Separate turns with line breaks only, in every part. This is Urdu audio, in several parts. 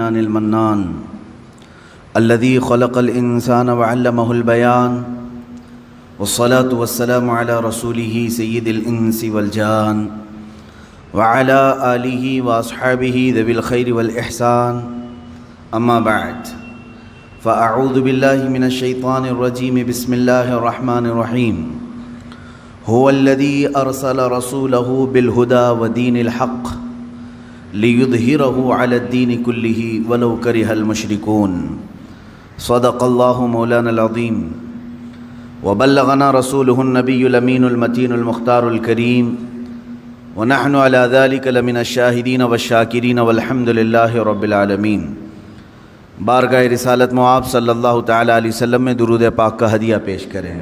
المنان المنان الذي خلق الإنسان وعلمه البيان والصلاة والسلام على رسوله سيد الإنس والجان وعلى آله وأصحابه ذوي الخير والإحسان أما بعد فأعوذ بالله من الشيطان الرجيم بسم الله الرحمن الرحيم هو الذي أرسل رسوله بالهدى ودين الحق ليظهره على الدين كله ولو كره المشركون صدق الله مولانا العظيم وبلغنا رسوله النبي الأمين المتين المختار الكريم ونحن على ذلك لمن الشاهدين والشاكرين والحمد لله رب العالمين۔ بارگاہ رسالت میں آپ صلی اللہ تعالیٰ علیہ وسلم میں درود پاک کا ہدیہ پیش کریں۔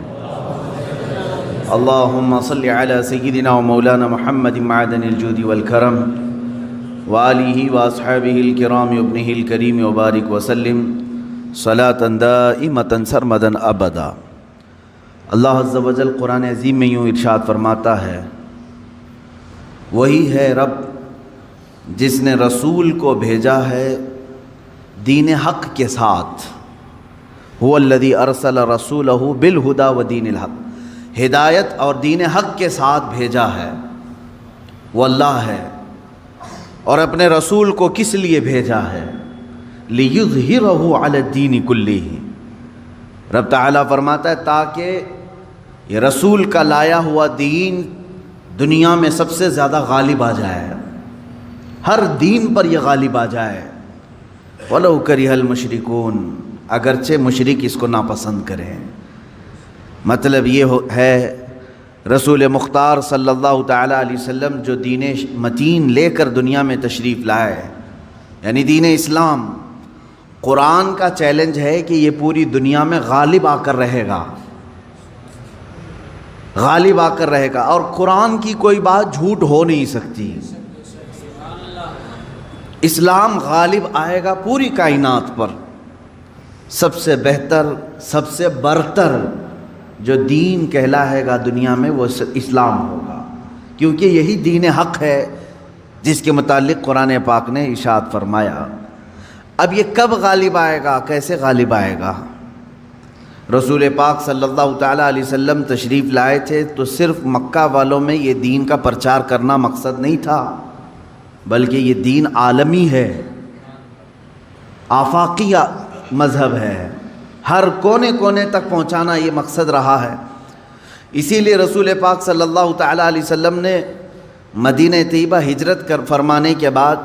اللہم صلی علی سیدنا و مولانا محمد معدن الجود والکرم وآلہ واصحابہ الکرام وابنہ الکریم وبارک وسلم صلاۃ دائمۃ سرمدا ابدا۔ اللہ عز و جل قرآن عظیم میں یوں ارشاد فرماتا ہے، وہی ہے رب جس نے رسول کو بھیجا ہے دین حق کے ساتھ۔ هو الذی ارسل رسولہ بالہدی ودین الحق، ہدایت اور دین حق کے ساتھ بھیجا ہے، وہ اللہ ہے۔ اور اپنے رسول کو کس لیے بھیجا ہے؟ لیظہرہ علی الدین کلہ، رب تعالیٰ فرماتا ہے تاکہ یہ رسول کا لایا ہوا دین دنیا میں سب سے زیادہ غالب آ جائے، ہر دین پر یہ غالب آ جائے۔ وَلَوْ كَرِهَ الْمُشْرِكُونَ، اگرچہ مشرک اس کو ناپسند کریں۔ مطلب یہ ہے رسول مختار صلی اللہ تعالیٰ علیہ وسلم جو دین متین لے کر دنیا میں تشریف لائے، یعنی دین اسلام، قرآن کا چیلنج ہے کہ یہ پوری دنیا میں غالب آ کر رہے گا، غالب آ کر رہے گا، اور قرآن کی کوئی بات جھوٹ ہو نہیں سکتی۔ اسلام غالب آئے گا پوری کائنات پر۔ سب سے بہتر، سب سے برتر جو دین کہلائے گا دنیا میں وہ اسلام ہوگا، کیونکہ یہی دین حق ہے جس کے متعلق قرآن پاک نے ارشاد فرمایا۔ اب یہ کب غالب آئے گا، کیسے غالب آئے گا؟ رسول پاک صلی اللہ تعالیٰ علیہ وسلم تشریف لائے تھے تو صرف مکہ والوں میں یہ دین کا پرچار کرنا مقصد نہیں تھا، بلکہ یہ دین عالمی ہے، آفاقی مذہب ہے، ہر کونے کونے تک پہنچانا یہ مقصد رہا ہے۔ اسی لیے رسول پاک صلی اللہ تعالیٰ علیہ وسلم نے مدینہ طیبہ ہجرت فرمانے کے بعد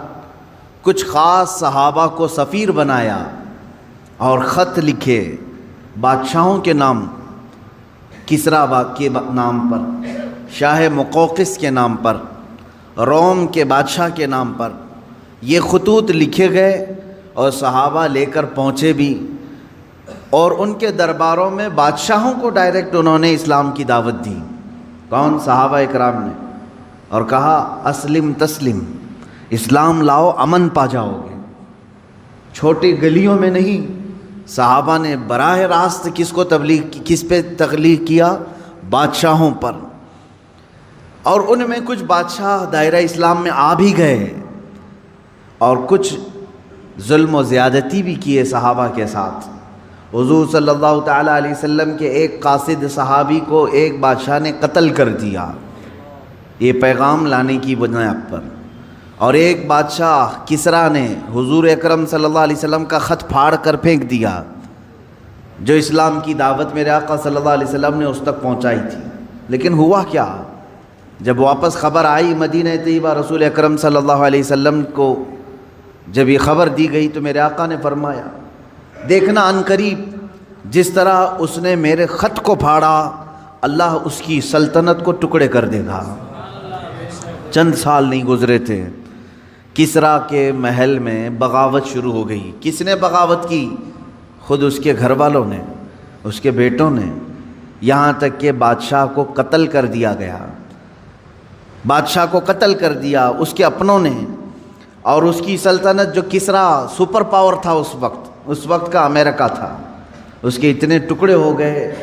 کچھ خاص صحابہ کو سفیر بنایا اور خط لکھے بادشاہوں کے نام، کسریٰ کے نام پر، شاہ مقوقس کے نام پر، روم کے بادشاہ کے نام پر یہ خطوط لکھے گئے، اور صحابہ لے کر پہنچے بھی، اور ان کے درباروں میں بادشاہوں کو ڈائریکٹ انہوں نے اسلام کی دعوت دی۔ کون؟ صحابہ اکرام نے، اور کہا اسلم تسلم، اسلام لاؤ امن پا جاؤ گے۔ چھوٹی گلیوں میں نہیں، صحابہ نے براہ راست کس پہ تبلیغ کیا؟ بادشاہوں پر۔ اور ان میں کچھ بادشاہ دائرہ اسلام میں آ بھی گئے، اور کچھ ظلم و زیادتی بھی کیے صحابہ کے ساتھ۔ حضور صلی اللہ تعالیٰ علیہ وسلم کے ایک قاصد صحابی کو ایک بادشاہ نے قتل کر دیا، یہ پیغام لانے کی بنیاد پر، اور ایک بادشاہ کسریٰ نے حضور اکرم صلی اللہ علیہ وسلم کا خط پھاڑ کر پھینک دیا، جو اسلام کی دعوت میرے آقا صلی اللہ علیہ وسلم نے اس تک پہنچائی تھی۔ لیکن ہوا کیا؟ جب واپس خبر آئی مدینہ طیبہ، رسول اکرم صلی اللہ علیہ وسلم کو جب یہ خبر دی گئی تو میرے آقا نے فرمایا، دیکھنا عنقریب جس طرح اس نے میرے خط کو پھاڑا، اللہ اس کی سلطنت کو ٹکڑے کر دے گا۔ چند سال نہیں گزرے تھے، کسریٰ کے محل میں بغاوت شروع ہو گئی۔ کس نے بغاوت کی؟ خود اس کے گھر والوں نے، اس کے بیٹوں نے، یہاں تک کہ بادشاہ کو قتل کر دیا گیا، بادشاہ کو قتل کر دیا اس کے اپنوں نے۔ اور اس کی سلطنت جو کسریٰ سپر پاور تھا اس وقت کا امریکہ تھا، اس کے اتنے ٹکڑے ہو گئے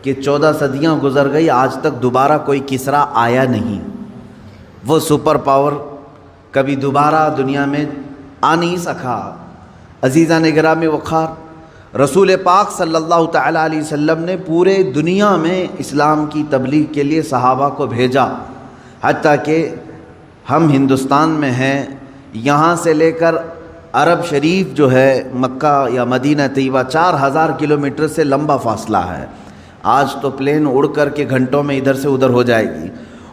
کہ 14 صدیاں گزر گئی، آج تک دوبارہ کوئی کسریٰ آیا نہیں۔ وہ سپر پاور کبھی دوبارہ دنیا میں آ نہیں سکا۔ عزیزان گرامی وقار، رسول پاک صلی اللہ تعالیٰ علیہ وسلم نے پورے دنیا میں اسلام کی تبلیغ کے لیے صحابہ کو بھیجا، حتیٰ کہ ہم ہندوستان میں ہیں، یہاں سے لے کر عرب شریف جو ہے مکہ یا مدینہ طیبہ 4000 کلومیٹر سے لمبا فاصلہ ہے۔ آج تو پلین اڑ کر کے گھنٹوں میں ادھر سے ادھر ہو جائے گی۔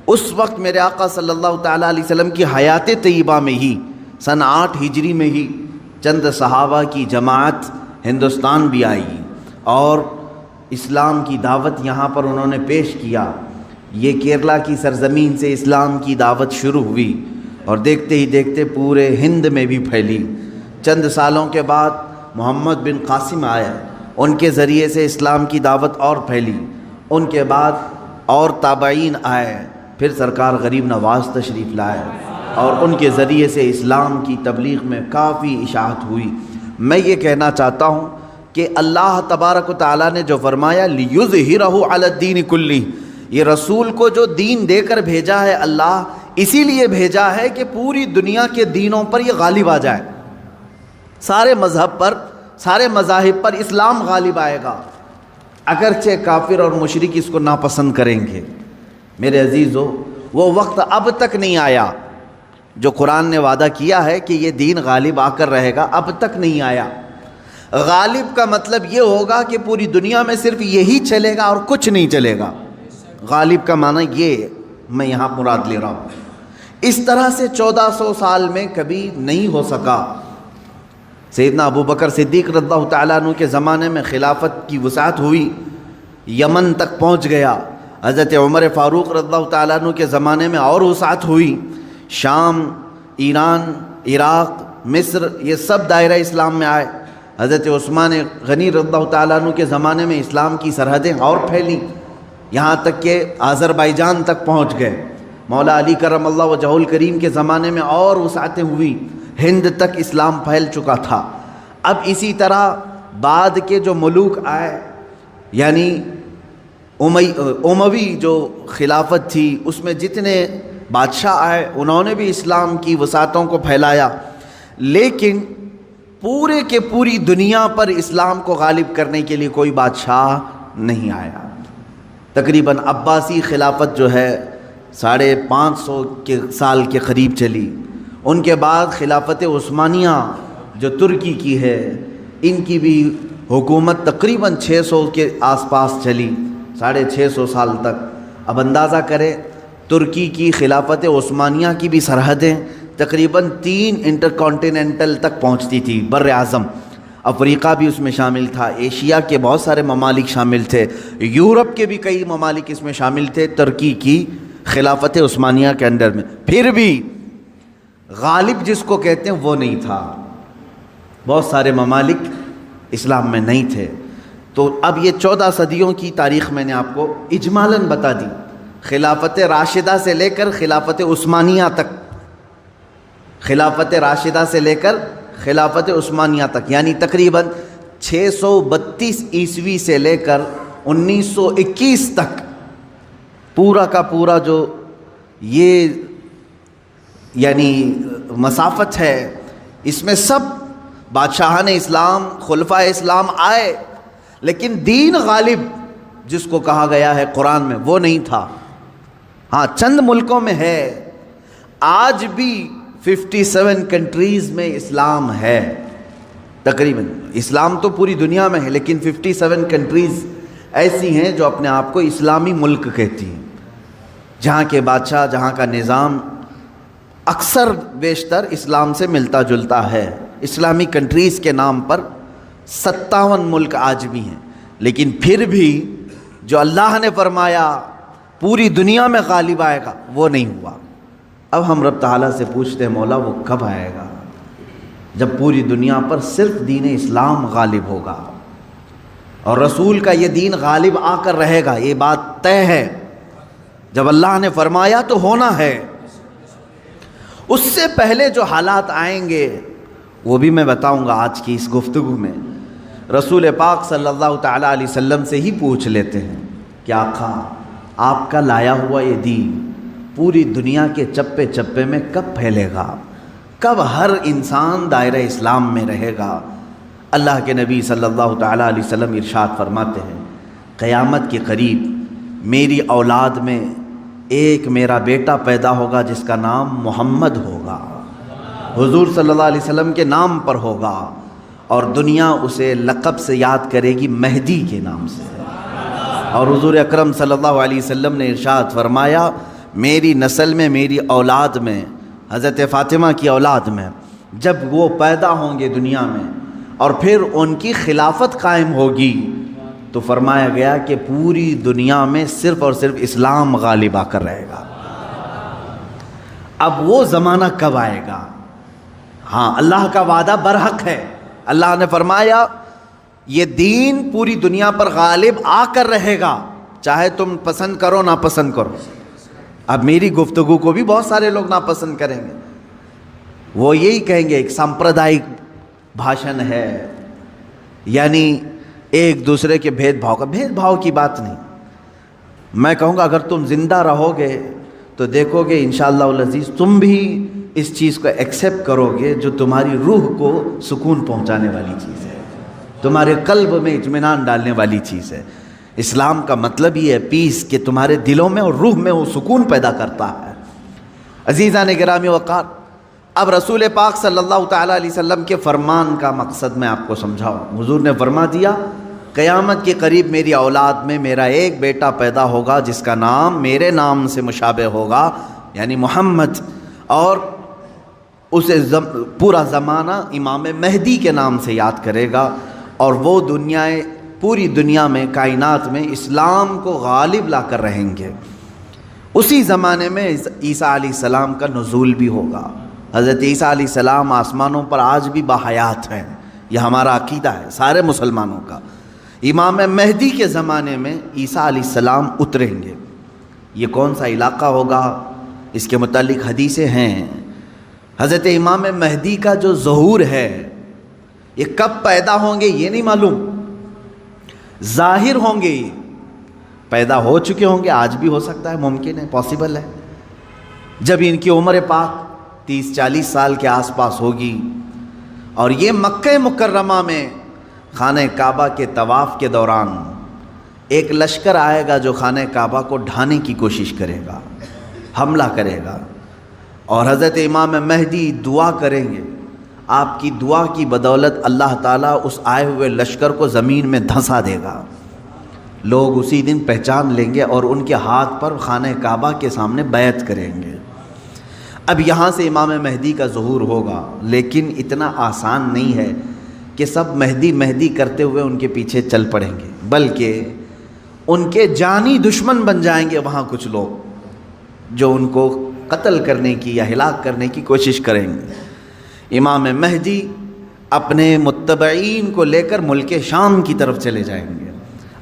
اس وقت میرے آقا صلی اللہ تعالیٰ علیہ وسلم کی حیات طیبہ میں ہی سن 8 ہجری میں ہی چند صحابہ کی جماعت ہندوستان بھی آئی اور اسلام کی دعوت یہاں پر انہوں نے پیش کیا۔ یہ کیرلا کی سرزمین سے اسلام کی دعوت شروع ہوئی اور دیکھتے ہی دیکھتے پورے ہند میں بھی پھیلی۔ چند سالوں کے بعد محمد بن قاسم آئے، ان کے ذریعے سے اسلام کی دعوت اور پھیلی۔ ان کے بعد اور تابعین آئے، پھر سرکار غریب نواز تشریف لائے اور ان کے ذریعے سے اسلام کی تبلیغ میں کافی اشاعت ہوئی۔ میں یہ کہنا چاہتا ہوں کہ اللہ تبارک و تعالیٰ نے جو فرمایا لِيُظْهِرَهُ عَلَى الدِّينِ كُلِّهِ، یہ رسول کو جو دین دے کر بھیجا ہے اللہ اسی لیے بھیجا ہے کہ پوری دنیا کے دینوں پر یہ غالب آ جائے، سارے مذہب پر، سارے مذاہب پر اسلام غالب آئے گا، اگرچہ کافر اور مشرک اس کو ناپسند کریں گے۔ میرے عزیزو، وہ وقت اب تک نہیں آیا جو قرآن نے وعدہ کیا ہے کہ یہ دین غالب آ کر رہے گا، اب تک نہیں آیا۔ غالب کا مطلب یہ ہوگا کہ پوری دنیا میں صرف یہی چلے گا اور کچھ نہیں چلے گا۔ غالب کا معنی یہ میں یہاں مراد لے رہا ہوں۔ اس طرح سے 1400 سال میں کبھی نہیں ہو سکا۔ سیدنا ابو بکر صدیق رضی اللہ تعالیٰ عنہ کے زمانے میں خلافت کی وسعت ہوئی، یمن تک پہنچ گیا۔ حضرت عمر فاروق رضی اللہ تعالیٰ عنہ کے زمانے میں اور وسعت ہوئی، شام، ایران، عراق، مصر، یہ سب دائرہ اسلام میں آئے۔ حضرت عثمان غنی رضی اللہ تعالیٰ عنہ کے زمانے میں اسلام کی سرحدیں اور پھیلیں، یہاں تک کہ آذربائیجان تک پہنچ گئے۔ مولا علی کرم اللہ وجہہ الکریم کے زمانے میں اور وسعتیں ہوئی، ہند تک اسلام پھیل چکا تھا۔ اب اسی طرح بعد کے جو ملوک آئے، یعنی اموی جو خلافت تھی، اس میں جتنے بادشاہ آئے انہوں نے بھی اسلام کی وسعتوں کو پھیلایا، لیکن پورے کے پوری دنیا پر اسلام کو غالب کرنے کے لیے کوئی بادشاہ نہیں آیا۔ تقریباً عباسی خلافت جو ہے 550 سال کے قریب چلی۔ ان کے بعد خلافت عثمانیہ جو ترکی کی ہے، ان کی بھی حکومت تقریباً 600 کے آس پاس چلی، 650 سال تک۔ اب اندازہ کریں، ترکی کی خلافت عثمانیہ کی بھی سرحدیں تقریباً 3 انٹرکانٹیننٹل تک پہنچتی تھی، بر اعظم۔ افریقہ بھی اس میں شامل تھا، ایشیا کے بہت سارے ممالک شامل تھے، یورپ کے بھی کئی ممالک اس میں شامل تھے ترکی کی خلافت عثمانیہ کے انڈر میں۔ پھر بھی غالب جس کو کہتے ہیں وہ نہیں تھا، بہت سارے ممالک اسلام میں نہیں تھے۔ تو اب یہ 14 صدیوں کی تاریخ میں نے آپ کو اجمالاً بتا دی، خلافت راشدہ سے لے کر خلافت عثمانیہ تک، خلافت راشدہ سے لے کر خلافت عثمانیہ تک، یعنی تقریباً 632 عیسوی سے لے کر 1921 تک پورا کا پورا جو یہ یعنی مسافت ہے، اس میں سب بادشاہان اسلام، خلفائے اسلام آئے، لیکن دین غالب جس کو کہا گیا ہے قرآن میں وہ نہیں تھا۔ ہاں، چند ملکوں میں ہے، آج بھی 57 کنٹریز میں اسلام ہے تقریباً۔ اسلام تو پوری دنیا میں ہے، لیکن 57 کنٹریز ایسی ہیں جو اپنے آپ کو اسلامی ملک کہتی ہیں، جہاں کے بادشاہ، جہاں کا نظام اکثر بیشتر اسلام سے ملتا جلتا ہے۔ اسلامی کنٹریز کے نام پر 57 ملک آج بھی ہیں، لیکن پھر بھی جو اللہ نے فرمایا پوری دنیا میں غالب آئے گا وہ نہیں ہوا۔ اب ہم رب تعالیٰ سے پوچھتے ہیں مولا وہ کب آئے گا؟ جب پوری دنیا پر صرف دین اسلام غالب ہوگا اور رسول کا یہ دین غالب آ کر رہے گا، یہ بات طے ہے۔ جب اللہ نے فرمایا تو ہونا ہے۔ اس سے پہلے جو حالات آئیں گے وہ بھی میں بتاؤں گا آج کی اس گفتگو میں۔ رسول پاک صلی اللہ تعالیٰ علیہ وسلم سے ہی پوچھ لیتے ہیں کہ آقا، آپ کا لایا ہوا یہ دین پوری دنیا کے چپے چپے میں کب پھیلے گا؟ کب ہر انسان دائرہ اسلام میں رہے گا؟ اللہ کے نبی صلی اللہ تعالیٰ علیہ وسلم ارشاد فرماتے ہیں قیامت کے قریب میری اولاد میں ایک میرا بیٹا پیدا ہوگا جس کا نام محمد ہوگا، حضور صلی اللہ علیہ وسلم کے نام پر ہوگا، اور دنیا اسے لقب سے یاد کرے گی مہدی کے نام سے۔ اور حضور اکرم صلی اللہ علیہ وسلم نے ارشاد فرمایا میری نسل میں، میری اولاد میں، حضرت فاطمہ کی اولاد میں جب وہ پیدا ہوں گے دنیا میں اور پھر ان کی خلافت قائم ہوگی تو فرمایا گیا کہ پوری دنیا میں صرف اور صرف اسلام غالب آ کر رہے گا۔ اب وہ زمانہ کب آئے گا؟ ہاں، اللہ کا وعدہ برحق ہے۔ اللہ نے فرمایا یہ دین پوری دنیا پر غالب آ کر رہے گا، چاہے تم پسند کرو نہ پسند کرو۔ اب میری گفتگو کو بھی بہت سارے لوگ ناپسند کریں گے، وہ یہی کہیں گے ایک سامپردائک بھاشن ہے، یعنی ایک دوسرے کے بھید بھاؤ کی بات نہیں۔ میں کہوں گا اگر تم زندہ رہو گے تو دیکھو گے انشاءاللہ العزیز تم بھی اس چیز کو ایکسیپٹ کرو گے جو تمہاری روح کو سکون پہنچانے والی چیز ہے، تمہارے قلب میں اطمینان ڈالنے والی چیز ہے۔ اسلام کا مطلب یہ ہے پیس، کہ تمہارے دلوں میں اور روح میں وہ سکون پیدا کرتا ہے۔ عزیزان گرامی وقار، اب رسول پاک صلی اللہ تعالیٰ علیہ وسلم کے فرمان کا مقصد میں آپ کو سمجھاؤں۔ حضور نے فرما دیا قیامت کے قریب میری اولاد میں میرا ایک بیٹا پیدا ہوگا جس کا نام میرے نام سے مشابہ ہوگا، یعنی محمد، اور اسے پورا زمانہ امام مہدی کے نام سے یاد کرے گا، اور وہ پوری دنیا میں، کائنات میں اسلام کو غالب لا کر رہیں گے۔ اسی زمانے میں عیسیٰ علیہ السلام کا نزول بھی ہوگا۔ حضرت عیسیٰ علیہ السلام آسمانوں پر آج بھی باحیات ہیں، یہ ہمارا عقیدہ ہے سارے مسلمانوں کا۔ امام مہدی کے زمانے میں عیسیٰ علیہ السلام اتریں گے۔ یہ کون سا علاقہ ہوگا اس کے متعلق حدیثیں ہیں۔ حضرت امام مہدی کا جو ظہور ہے یہ کب پیدا ہوں گے یہ نہیں معلوم، ظاہر ہوں گے، یہ پیدا ہو چکے ہوں گے، آج بھی ہو سکتا ہے، ممکن ہے، پاسبل ہے۔ جب ان کی عمر پاک 30-40 سال کے آس پاس ہوگی اور یہ مکہ مکرمہ میں خانہ کعبہ کے طواف کے دوران ایک لشکر آئے گا جو خانہ کعبہ کو ڈھانے کی کوشش کرے گا، حملہ کرے گا، اور حضرت امام مہدی دعا کریں گے۔ آپ کی دعا کی بدولت اللہ تعالیٰ اس آئے ہوئے لشکر کو زمین میں دھنسا دے گا۔ لوگ اسی دن پہچان لیں گے اور ان کے ہاتھ پر خانہ کعبہ کے سامنے بیعت کریں گے۔ اب یہاں سے امام مہدی کا ظہور ہوگا، لیکن اتنا آسان نہیں ہے کہ سب مہدی مہدی کرتے ہوئے ان کے پیچھے چل پڑیں گے، بلکہ ان کے جانی دشمن بن جائیں گے وہاں کچھ لوگ جو ان کو قتل کرنے کی یا ہلاک کرنے کی کوشش کریں گے۔ امام مہدی اپنے متبعین کو لے کر ملک شام کی طرف چلے جائیں گے۔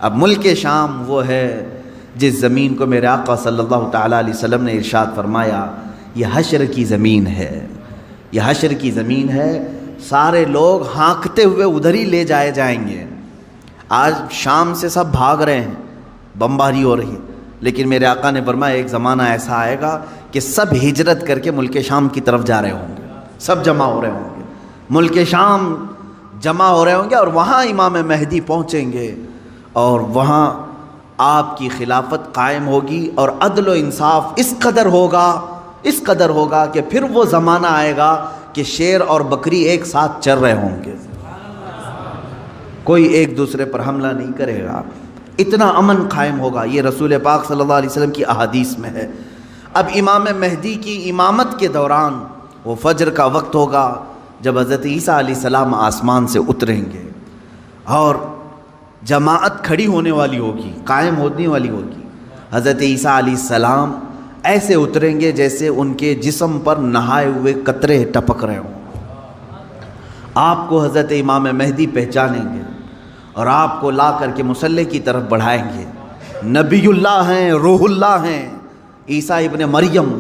اب ملک شام وہ ہے جس زمین کو میرے آقا صلی اللہ تعالیٰ علیہ وسلم نے ارشاد فرمایا یہ حشر کی زمین ہے، یہ حشر کی زمین ہے، سارے لوگ ہانکتے ہوئے ادھر ہی لے جائے جائیں گے۔ آج شام سے سب بھاگ رہے ہیں، بمباری ہو رہی ہے، لیکن میرے آقا نے فرمایا ایک زمانہ ایسا آئے گا کہ سب ہجرت کر کے ملک شام کی طرف جا رہے ہوں گے، سب جمع ہو رہے ہوں گے، ملک شام جمع ہو رہے ہوں گے، اور وہاں امام مہدی پہنچیں گے، اور وہاں آپ کی خلافت قائم ہوگی، اور عدل و انصاف اس قدر ہوگا کہ پھر وہ زمانہ آئے گا کہ شیر اور بکری ایک ساتھ چر رہے ہوں گے، کوئی ایک دوسرے پر حملہ نہیں کرے گا، اتنا امن قائم ہوگا۔ یہ رسول پاک صلی اللہ علیہ وسلم کی احادیث میں ہے۔ اب امام مہدی کی امامت کے دوران وہ فجر کا وقت ہوگا جب حضرت عیسیٰ علیہ السلام آسمان سے اتریں گے، اور جماعت کھڑی ہونے والی ہوگی، قائم ہونے والی ہوگی۔ حضرت عیسیٰ علیہ السلام ایسے اتریں گے جیسے ان کے جسم پر نہائے ہوئے قطرے ٹپک رہے ہوں۔ آپ کو حضرت امام مہدی پہچانیں گے اور آپ کو لا کر کے مصلی کی طرف بڑھائیں گے۔ نبی اللہ ہیں، روح اللہ ہیں، عیسیٰ ابن مریم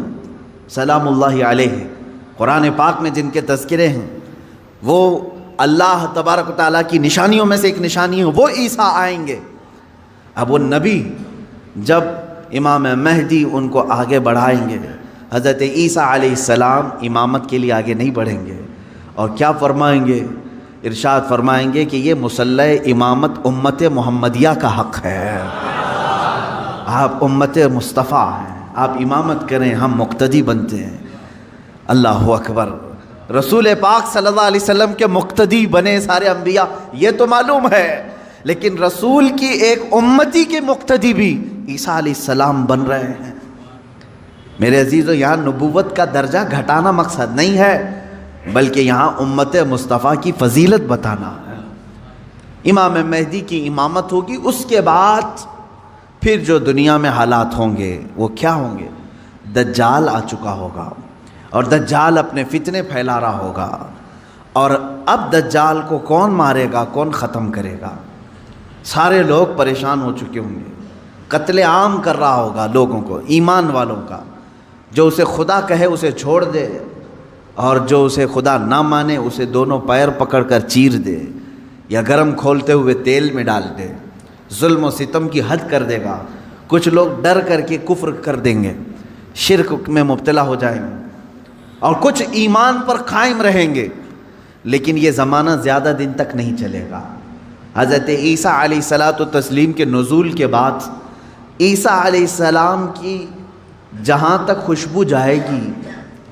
سلام اللہ علیہ، قرآن پاک میں جن کے تذکرے ہیں، وہ اللہ تبارک و تعالیٰ کی نشانیوں میں سے ایک نشانی ہے، وہ عیسیٰ آئیں گے۔ اب وہ نبی جب امام مہدی ان کو آگے بڑھائیں گے، حضرت عیسیٰ علیہ السلام امامت کے لیے آگے نہیں بڑھیں گے، اور کیا فرمائیں گے ارشاد فرمائیں گے کہ یہ مصلح امامت امت محمدیہ کا حق ہے، آپ امت مصطفیٰ ہیں، آپ امامت کریں، ہم مقتدی بنتے ہیں۔ اللہ اکبر، رسول پاک صلی اللہ علیہ وسلم کے مقتدی بنے سارے انبیاء، یہ تو معلوم ہے، لیکن رسول کی ایک امتی کے مقتدی بھی عیسیٰ علیہ السلام بن رہے ہیں۔ میرے عزیزو، یہاں نبوت کا درجہ گھٹانا مقصد نہیں ہے، بلکہ یہاں امت مصطفیٰ کی فضیلت بتانا ہے۔ امام مہدی کی امامت ہوگی، اس کے بعد پھر جو دنیا میں حالات ہوں گے وہ کیا ہوں گے؟ دجال آ چکا ہوگا، اور دجال اپنے فتنے پھیلا رہا ہوگا، اور اب دجال کو کون مارے گا، کون ختم کرے گا؟ سارے لوگ پریشان ہو چکے ہوں گے، قتل عام کر رہا ہوگا لوگوں کو، ایمان والوں کا، جو اسے خدا کہے اسے چھوڑ دے، اور جو اسے خدا نہ مانے اسے دونوں پیر پکڑ کر چیر دے، یا گرم کھولتے ہوئے تیل میں ڈال دے، ظلم و ستم کی حد کر دے گا۔ کچھ لوگ ڈر کر کے کفر کر دیں گے، شرک میں مبتلا ہو جائیں گے، اور کچھ ایمان پر قائم رہیں گے، لیکن یہ زمانہ زیادہ دن تک نہیں چلے گا۔ حضرت عیسیٰ علیہ الصلاۃ والتسلیم کے نزول کے بعد عیسیٰ علیہ السلام کی جہاں تک خوشبو جائے گی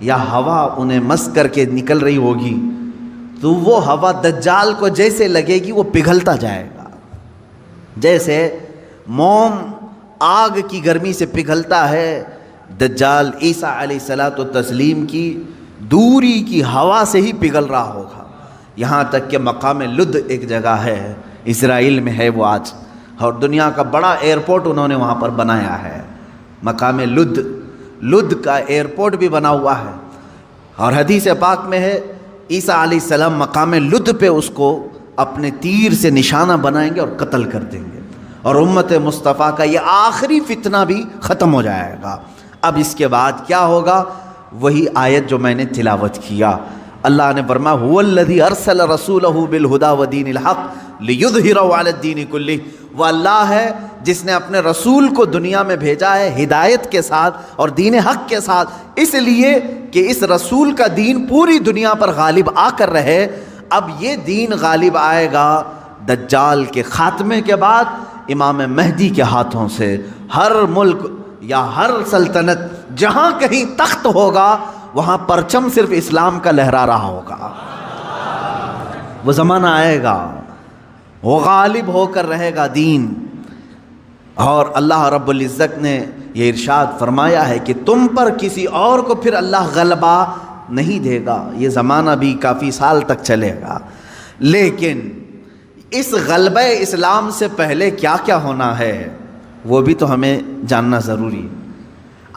یا ہوا انہیں مس کر کے نکل رہی ہوگی، تو وہ ہوا دجال کو جیسے لگے گی وہ پگھلتا جائے گا، جیسے موم آگ کی گرمی سے پگھلتا ہے، دجال عیسیٰ علیہ الصلاۃ والتسلیم کی دوری کی ہوا سے ہی پگھل رہا ہوگا۔ یہاں تک کہ مقام لد ایک جگہ ہے، اسرائیل میں ہے وہ آج، اور دنیا کا بڑا ایئرپورٹ انہوں نے وہاں پر بنایا ہے، مقام لد کا ایئرپورٹ بھی بنا ہوا ہے، اور حدیث پاک میں ہے عیسیٰ علیہ السلام مقام لد پہ اس کو اپنے تیر سے نشانہ بنائیں گے اور قتل کر دیں گے، اور امت مصطفیٰ کا یہ آخری فتنہ بھی ختم ہو جائے گا۔ اب اس کے بعد کیا ہوگا؟ وہی آیت جو میں نے تلاوت کیا، اللہ نے فرمایا هو الذی ارسل رسولہ بالہدی ودین الحق لیظہرہ علی الدین کلہ، وہ اللہ ہے جس نے اپنے رسول کو دنیا میں بھیجا ہے ہدایت کے ساتھ اور دین حق کے ساتھ، اس لیے کہ اس رسول کا دین پوری دنیا پر غالب آ کر رہے۔ اب یہ دین غالب آئے گا دجال کے خاتمے کے بعد امام مہدی کے ہاتھوں سے۔ ہر ملک یا ہر سلطنت جہاں کہیں تخت ہوگا وہاں پرچم صرف اسلام کا لہرا رہا ہوگا۔ وہ زمانہ آئے گا، وہ غالب ہو کر رہے گا دین، اور اللہ رب العزت نے یہ ارشاد فرمایا ہے کہ تم پر کسی اور کو پھر اللہ غلبہ نہیں دے گا۔ یہ زمانہ بھی کافی سال تک چلے گا، لیکن اس غلبہ اسلام سے پہلے کیا کیا ہونا ہے وہ بھی تو ہمیں جاننا ضروری ہے۔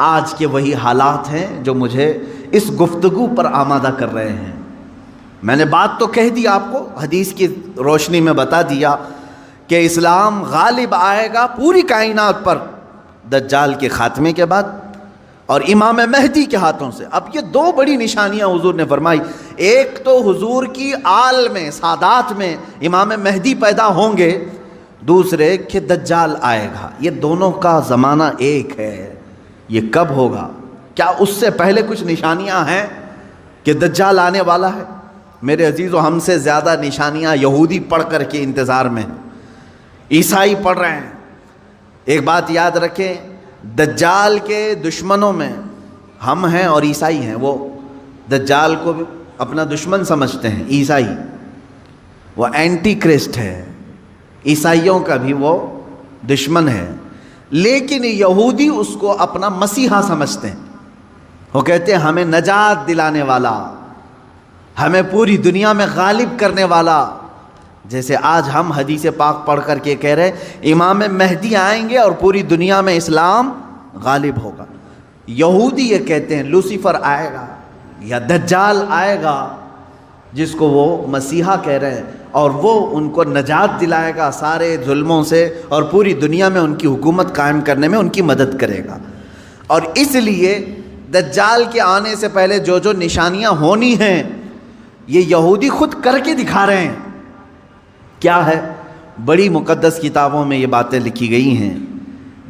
آج کے وہی حالات ہیں جو مجھے اس گفتگو پر آمادہ کر رہے ہیں۔ میں نے بات تو کہہ دی آپ کو، حدیث کی روشنی میں بتا دیا کہ اسلام غالب آئے گا پوری کائنات پر دجال کے خاتمے کے بعد اور امام مہدی کے ہاتھوں سے۔ اب یہ دو بڑی نشانیاں حضور نے فرمائی، ایک تو حضور کی آل میں سادات میں امام مہدی پیدا ہوں گے، دوسرے کہ دجال آئے گا۔ یہ دونوں کا زمانہ ایک ہے۔ یہ کب ہوگا؟ کیا اس سے پہلے کچھ نشانیاں ہیں کہ دجال آنے والا ہے؟ میرے عزیزو، ہم سے زیادہ نشانیاں یہودی پڑھ کر کے انتظار میں ہیں، عیسائی پڑھ رہے ہیں۔ ایک بات یاد رکھیں، دجال کے دشمنوں میں ہم ہیں اور عیسائی ہیں۔ وہ دجال کو بھی اپنا دشمن سمجھتے ہیں، عیسائی، وہ اینٹی کرسٹ ہے، عیسائیوں کا بھی وہ دشمن ہے، لیکن یہودی اس کو اپنا مسیحا سمجھتے ہیں۔ وہ کہتے ہیں ہمیں نجات دلانے والا، ہمیں پوری دنیا میں غالب کرنے والا۔ جیسے آج ہم حدیث پاک پڑھ کر کے کہہ رہے ہیں امام مہدی آئیں گے اور پوری دنیا میں اسلام غالب ہوگا، یہودی یہ کہتے ہیں لوسیفر آئے گا یا دجال آئے گا، جس کو وہ مسیحا کہہ رہے ہیں، اور وہ ان کو نجات دلائے گا سارے ظلموں سے اور پوری دنیا میں ان کی حکومت قائم کرنے میں ان کی مدد کرے گا۔ اور اس لیے دجال کے آنے سے پہلے جو جو نشانیاں ہونی ہیں یہ یہودی خود کر کے دکھا رہے ہیں۔ کیا ہے؟ بڑی مقدس کتابوں میں یہ باتیں لکھی گئی ہیں۔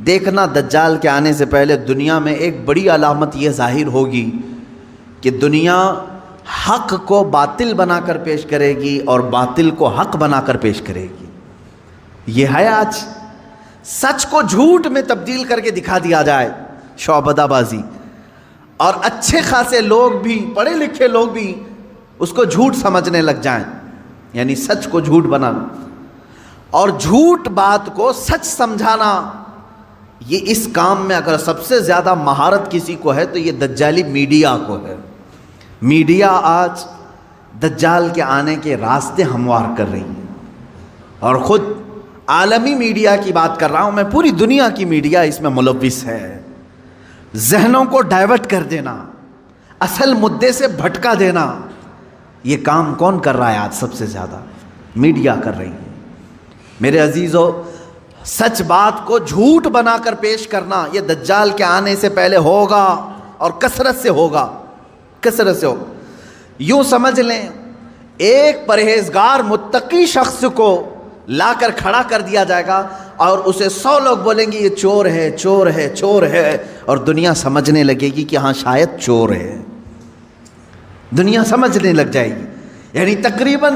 دیکھنا دجال کے آنے سے پہلے دنیا میں ایک بڑی علامت یہ ظاہر ہوگی کہ دنیا حق کو باطل بنا کر پیش کرے گی اور باطل کو حق بنا کر پیش کرے گی. یہ ہے آج سچ کو جھوٹ میں تبدیل کر کے دکھا دیا جائے، شعبدہ بازی، اور اچھے خاصے لوگ بھی، پڑھے لکھے لوگ بھی اس کو جھوٹ سمجھنے لگ جائیں، یعنی سچ کو جھوٹ بنانا اور جھوٹ بات کو سچ سمجھانا. یہ اس کام میں اگر سب سے زیادہ مہارت کسی کو ہے تو یہ دجالی میڈیا کو ہے. میڈیا آج دجال کے آنے کے راستے ہموار کر رہی ہے، اور خود عالمی میڈیا کی بات کر رہا ہوں میں، پوری دنیا کی میڈیا اس میں ملوث ہے. ذہنوں کو ڈائیورٹ کر دینا، اصل مدے سے بھٹکا دینا، یہ کام کون کر رہا ہے آج؟ سب سے زیادہ میڈیا کر رہی ہے. میرے عزیزو، سچ بات کو جھوٹ بنا کر پیش کرنا یہ دجال کے آنے سے پہلے ہوگا، اور کثرت سے ہوگا، کثرت سے ہوگا. یوں سمجھ لیں ایک پرہیزگار متقی شخص کو لا کر کھڑا کر دیا جائے گا اور اسے 100 لوگ بولیں گے یہ چور ہے، چور ہے، چور ہے، اور دنیا سمجھنے لگے گی کہ ہاں شاید چور ہے. دنیا سمجھنے لگ جائے گی. یعنی تقریباً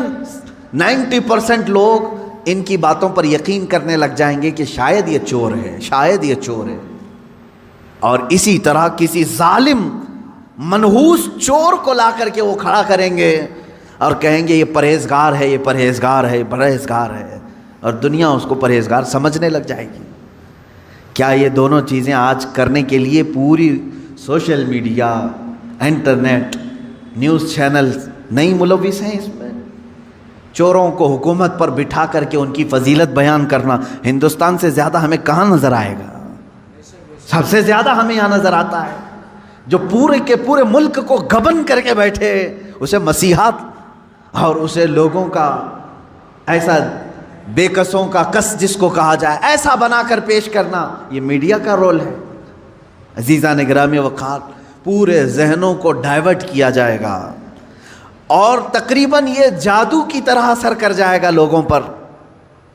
90% لوگ ان کی باتوں پر یقین کرنے لگ جائیں گے کہ شاید یہ چور ہے، شاید یہ چور ہے. اور اسی طرح کسی ظالم منحوس چور کو لا کر کے وہ کھڑا کریں گے اور کہیں گے یہ پرہیزگار ہے، یہ پرہیزگار ہے، یہ پرہیزگار ہے، اور دنیا اس کو پرہیزگار سمجھنے لگ جائے گی. کیا یہ دونوں چیزیں آج کرنے کے لیے پوری social media, internet, news channels نہیں ملوث ہیں اس میں؟ چوروں کو حکومت پر بٹھا کر کے ان کی فضیلت بیان کرنا ہندوستان سے زیادہ ہمیں کہاں نظر آئے گا؟ سب سے زیادہ ہمیں یہاں نظر آتا ہے. جو پورے کے پورے ملک کو گبن کر کے بیٹھے، اسے مسیحات اور اسے لوگوں کا ایسا بے کسوں کا کس جس کو کہا جائے ایسا بنا کر پیش کرنا، یہ میڈیا کا رول ہے. عزیزان گرامی وقار، پورے ذہنوں کو ڈائیورٹ کیا جائے گا اور تقریباً یہ جادو کی طرح اثر کر جائے گا لوگوں پر.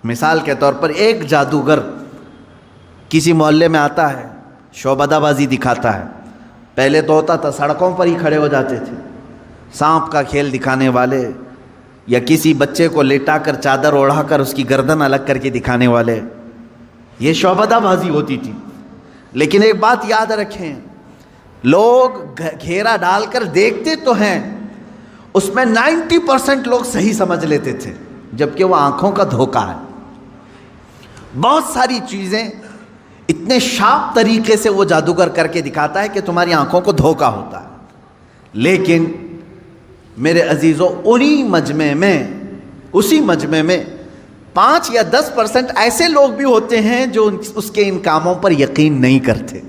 مثال کے طور پر ایک جادوگر کسی محلے میں آتا ہے، شعبدہ بازی دکھاتا ہے. پہلے تو ہوتا تھا سڑکوں پر ہی کھڑے ہو جاتے تھے، سانپ کا کھیل دکھانے والے، یا کسی بچے کو لیٹا کر چادر اوڑھا کر اس کی گردن الگ کر کے دکھانے والے، یہ شعبدہ بازی ہوتی تھی. لیکن ایک بات یاد رکھیں، لوگ گھیرا ڈال کر دیکھتے تو ہیں، اس میں 90% لوگ صحیح سمجھ لیتے تھے، جبکہ وہ آنکھوں کا دھوکہ ہے. بہت ساری چیزیں اتنے شارپ طریقے سے وہ جادوگر کر کے دکھاتا ہے کہ تمہاری آنکھوں کو دھوکہ ہوتا ہے. لیکن میرے عزیزو، اسی مجمع میں 5 یا 10% ایسے لوگ بھی ہوتے ہیں جو اس کے ان کاموں پر یقین نہیں کرتے.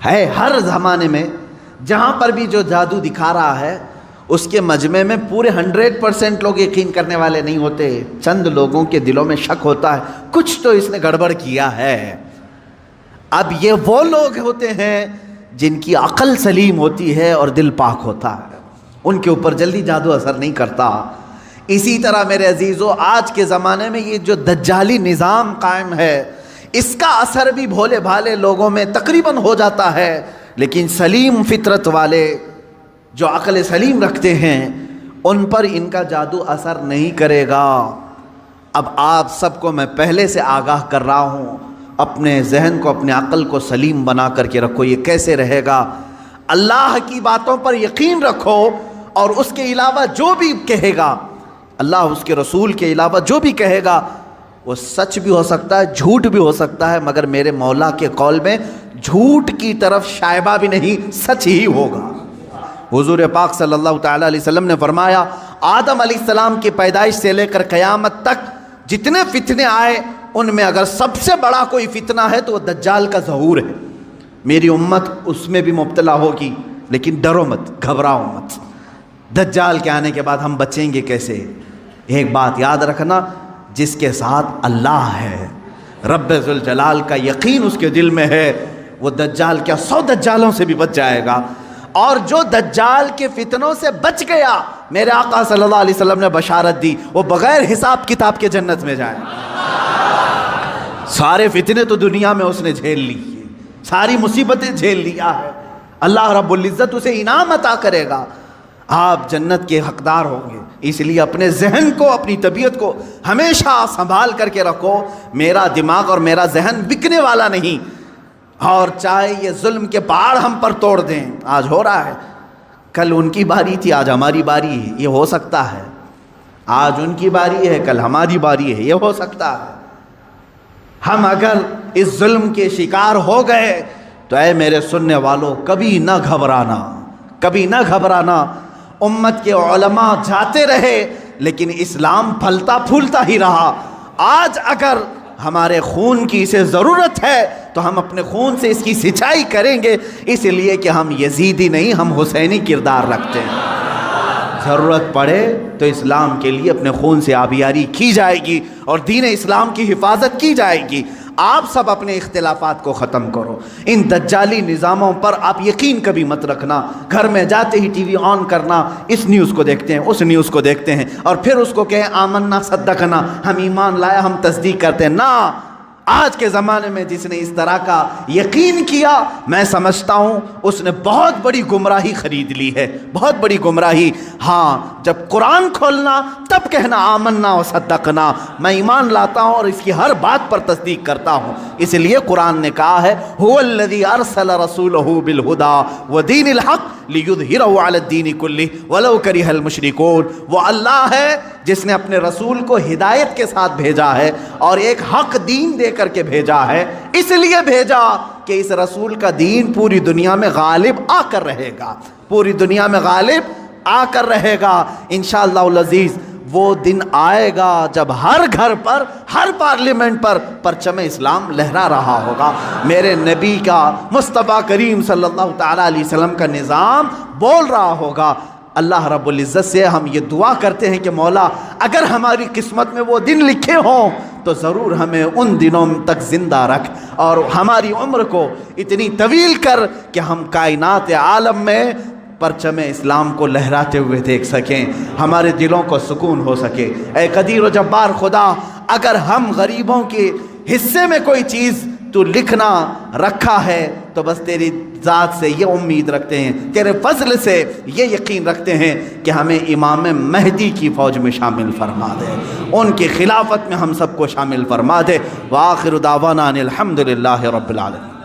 ہے ہر زمانے میں جہاں پر بھی جو جادو دکھا رہا ہے اس کے مجمع میں پورے 100% لوگ یقین کرنے والے نہیں ہوتے. چند لوگوں کے دلوں میں شک ہوتا ہے کچھ تو اس نے گڑبڑ کیا ہے. اب یہ وہ لوگ ہوتے ہیں جن کی عقل سلیم ہوتی ہے اور دل پاک ہوتا ہے، ان کے اوپر جلدی جادو اثر نہیں کرتا. اسی طرح میرے عزیزو، آج کے زمانے میں یہ جو دجالی نظام قائم ہے اس کا اثر بھی بھولے بھالے لوگوں میں تقریباً ہو جاتا ہے، لیکن سلیم فطرت والے جو عقل سلیم رکھتے ہیں ان پر ان کا جادو اثر نہیں کرے گا. اب آپ سب کو میں پہلے سے آگاہ کر رہا ہوں، اپنے ذہن کو، اپنے عقل کو سلیم بنا کر کے رکھو. یہ کیسے رہے گا؟ اللہ کی باتوں پر یقین رکھو، اور اس کے علاوہ جو بھی کہے گا، اللہ اس کے رسول کے علاوہ جو بھی کہے گا وہ سچ بھی ہو سکتا ہے، جھوٹ بھی ہو سکتا ہے، مگر میرے مولا کے قول میں جھوٹ کی طرف شائبہ بھی نہیں، سچ ہی ہوگا. حضور پاک صلی اللہ تعالیٰ علیہ وسلم نے فرمایا، آدم علیہ السلام کی پیدائش سے لے کر قیامت تک جتنے فتنے آئے ان میں اگر سب سے بڑا کوئی فتنہ ہے تو وہ دجال کا ظہور ہے. میری امت اس میں بھی مبتلا ہوگی، لیکن ڈرو مت، گھبراؤ مت. دجال کے آنے کے بعد ہم بچیں گے کیسے؟ ایک بات یاد رکھنا، جس کے ساتھ اللہ ہے، رب ذوالجلال کا یقین اس کے دل میں ہے، وہ دجال کیا 100 دجالوں سے بھی بچ جائے گا. اور جو دجال کے فتنوں سے بچ گیا، میرے آقا صلی اللہ علیہ وسلم نے بشارت دی، وہ بغیر حساب کتاب کے جنت میں جائے. سارے فتنے تو دنیا میں اس نے جھیل لی ہے، ساری مصیبتیں جھیل لیا ہے، اللہ رب العزت اسے انعام عطا کرے گا. آپ جنت کے حقدار ہوں گے۔ اس لیے اپنے ذہن کو، اپنی طبیعت کو ہمیشہ سنبھال کر کے رکھو، میرا دماغ اور میرا ذہن بکنے والا نہیں، اور چاہے یہ ظلم کے پہاڑ ہم پر توڑ دیں، آج ہو رہا ہے، کل ان کی باری تھی، آج ہماری باری ہے، یہ ہو سکتا ہے، آج ان کی باری ہے، کل ہماری باری ہے، یہ ہو سکتا ہے۔ ہم اگر اس ظلم کے شکار ہو گئے تو اے میرے سننے والوں، کبھی نہ گھبرانا، کبھی نہ گھبرانا۔ امت کے علماء جاتے رہے لیکن اسلام پھلتا پھولتا ہی رہا۔ آج اگر ہمارے خون کی اسے ضرورت ہے تو ہم اپنے خون سے اس کی سچائی کریں گے، اس لیے کہ ہم یزیدی نہیں، ہم حسینی کردار رکھتے ہیں۔ ضرورت پڑے تو اسلام کے لیے اپنے خون سے آبیاری کی جائے گی اور دین اسلام کی حفاظت کی جائے گی۔ آپ سب اپنے اختلافات کو ختم کرو، ان دجالی نظاموں پر آپ یقین کبھی مت رکھنا۔ گھر میں جاتے ہی ٹی وی آن کرنا، اس نیوز کو دیکھتے ہیں، اس نیوز کو دیکھتے ہیں، اور پھر اس کو کہیں آمنا صدقنا، ہم ایمان لایا، ہم تصدیق کرتے ہیں۔ نہ، آج کے زمانے میں جس نے اس طرح کا یقین کیا، میں سمجھتا ہوں اس نے بہت بڑی گمراہی خرید لی ہے، بہت بڑی گمراہی۔ ہاں، جب قرآن کھولنا تب کہنا آمنا و صدقنا، میں ایمان لاتا ہوں اور اس کی ہر بات پر تصدیق کرتا ہوں۔ اس لیے قرآن نے کہا ہے هو الذی ارسل رسولہ بالہدی ودین الحق لیظہرہ علی الدین کلہ ولو کرہ المشرکون۔ وہ اللہ ہے جس نے اپنے رسول کو ہدایت کے ساتھ بھیجا ہے اور ایک حق دین دے کر کے بھیجا ہے، اس لیے بھیجا کہ اس رسول کا دین پوری دنیا میں غالب آ کر رہے گا، پوری دنیا میں غالب آ کر رہے گا انشاءاللہ العزیز۔ وہ دن آئے گا جب ہر گھر پر، ہر پارلیمنٹ پر پرچم اسلام لہرا رہا ہوگا، میرے نبی کا، مصطفیٰ کریم صلی اللہ تعالیٰ علیہ وسلم کا نظام بول رہا ہوگا۔ اللہ رب العزت سے ہم یہ دعا کرتے ہیں کہ مولا اگر ہماری قسمت میں وہ دن لکھے ہوں تو ضرور ہمیں ان دنوں تک زندہ رکھ اور ہماری عمر کو اتنی طویل کر کہ ہم کائنات عالم میں پرچم اسلام کو لہراتے ہوئے دیکھ سکیں، ہمارے دلوں کو سکون ہو سکے۔ اے قدیر و جبار خدا، اگر ہم غریبوں کے حصے میں کوئی چیز تو لکھنا رکھا ہے تو بس تیری ذات سے یہ امید رکھتے ہیں، تیرے فضل سے یہ یقین رکھتے ہیں کہ ہمیں امام مہدی کی فوج میں شامل فرما دے، ان کی خلافت میں ہم سب کو شامل فرما دے۔ وآخر دعوانا ان الحمد للہ رب العالمین۔